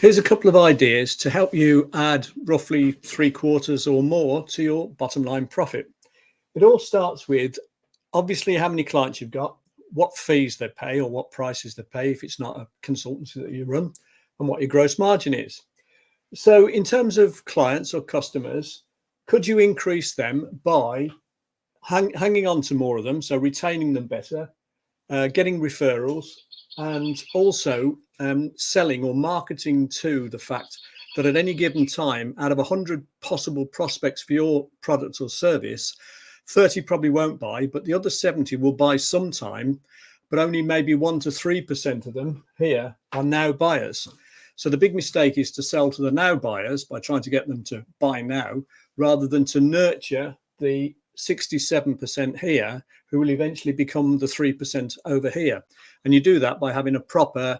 Here's a couple of ideas to help you add roughly 3/4 or more to your bottom line profit. It all starts with obviously how many clients you've got, what fees they pay or what prices they pay if it's not a consultancy that you run, and what your gross margin is. So in terms of clients or customers, could you increase them by hanging on to more of them, so retaining them better, getting referrals, and also selling or marketing to the fact that at any given time, out of 100 possible prospects for your product or service, 30 probably won't buy, but the other 70 will buy sometime, but only maybe 1 to 3% of them here are now buyers. So the big mistake is to sell to the now buyers by trying to get them to buy now, rather than to nurture the 67% here who will eventually become the 3% over here. And you do that by having a proper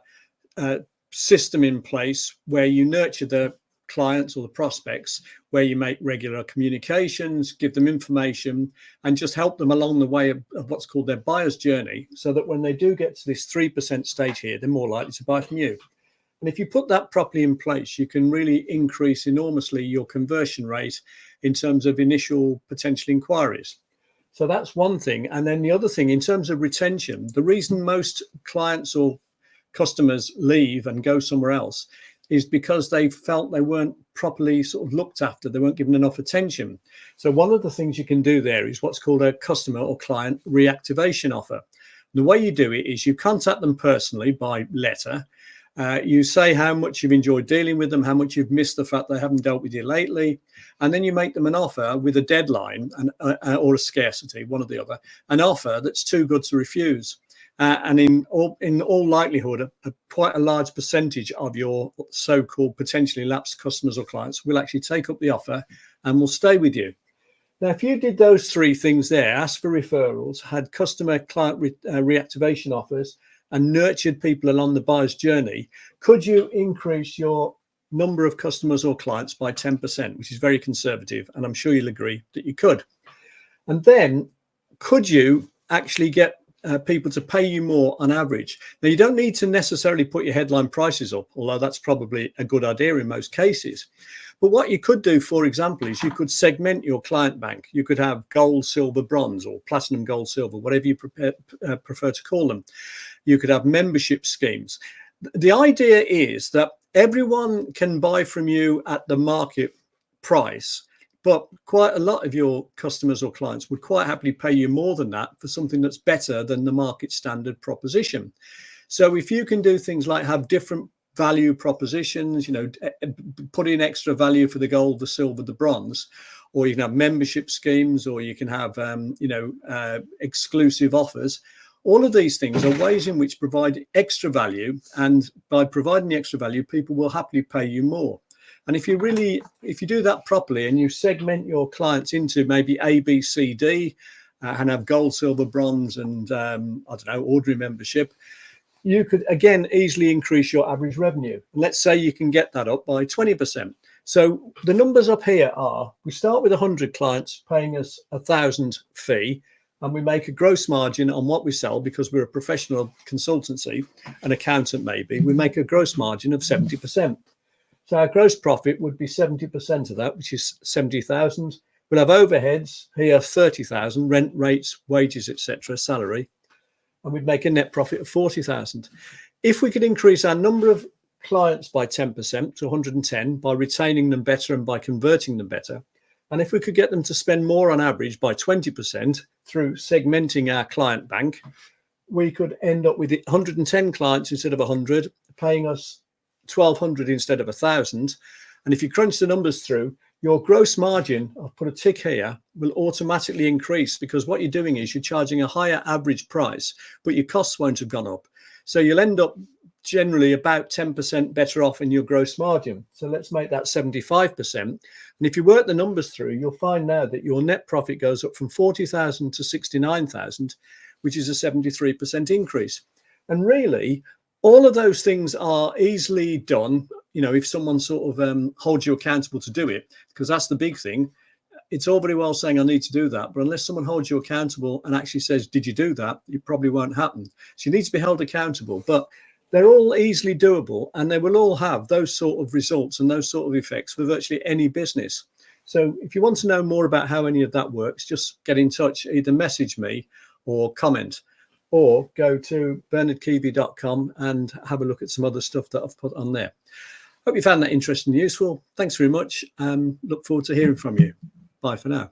system in place where you nurture the clients or the prospects, where you make regular communications, give them information, and just help them along the way of what's called their buyer's journey, so that when they do get to this 3% stage here, they're more likely to buy from you. And if you put that properly in place, you can really increase enormously your conversion rate in terms of initial potential inquiries. So that's one thing. And then the other thing, in terms of retention, the reason most clients or customers leave and go somewhere else is because they felt they weren't properly sort of looked after. They weren't given enough attention. So one of the things you can do there is what's called a customer or client reactivation offer. The way you do it is you contact them personally by letter. You say how much you've enjoyed dealing with them, how much you've missed the fact they haven't dealt with you lately, and then you make them an offer with a deadline or a scarcity, one or the other, an offer that's too good to refuse. And in all likelihood, quite a large percentage of your so-called potentially lapsed customers or clients will actually take up the offer and will stay with you. Now, if you did those three things there, asked for referrals, had customer client reactivation offers, and nurtured people along the buyer's journey, could you increase your number of customers or clients by 10%, which is very conservative, and I'm sure you'll agree that you could. And then could you actually get people to pay you more on average? Now, you don't need to necessarily put your headline prices up, although that's probably a good idea in most cases. But what you could do, for example, is you could segment your client bank. You could have gold, silver, bronze, or platinum, gold, silver, whatever you prefer to call them. You could have membership schemes. The idea is that everyone can buy from you at the market price, but quite a lot of your customers or clients would quite happily pay you more than that for something that's better than the market standard proposition. So if you can do things like have different value propositions, put in extra value for the gold, the silver, the bronze, or you can have membership schemes, or you can have exclusive offers. All of these things are ways in which provide extra value, and by providing the extra value, people will happily pay you more. And if you do that properly and you segment your clients into maybe A, B, C, D, and have gold, silver, bronze, and ordinary membership, you could again easily increase your average revenue. And let's say you can get that up by 20%. So the numbers up here are: we start with 100 clients paying us 1,000 fee, and we make a gross margin on what we sell, because we're a professional consultancy, an accountant maybe, we make a gross margin of 70%. So our gross profit would be 70% of that, which is 70,000. We'll have overheads here, 30,000, rent, rates, wages, etc., salary, and we'd make a net profit of 40,000. If we could increase our number of clients by 10% to 110 by retaining them better and by converting them better, and if we could get them to spend more on average by 20% through segmenting our client bank, we could end up with 110 clients instead of 100, paying us 1,200 instead of 1,000. And if you crunch the numbers through, your gross margin, I'll put a tick here, will automatically increase, because what you're doing is you're charging a higher average price, but your costs won't have gone up. So you'll end up generally about 10% better off in your gross margin. So let's make that 75%. And if you work the numbers through, you'll find now that your net profit goes up from 40,000 to 69,000, which is a 73% increase. And really, all of those things are easily done, if someone sort of holds you accountable to do it, because that's the big thing. It's all very well saying I need to do that, but unless someone holds you accountable and actually says, did you do that? It probably won't happen. So you need to be held accountable. But They're all easily doable, and they will all have those sort of results and those sort of effects for virtually any business. So if you want to know more about how any of that works, just get in touch, either message me or comment, or go to bernardkeevy.com and have a look at some other stuff that I've put on there. Hope you found that interesting and useful. Thanks very much. Look forward to hearing from you. Bye for now.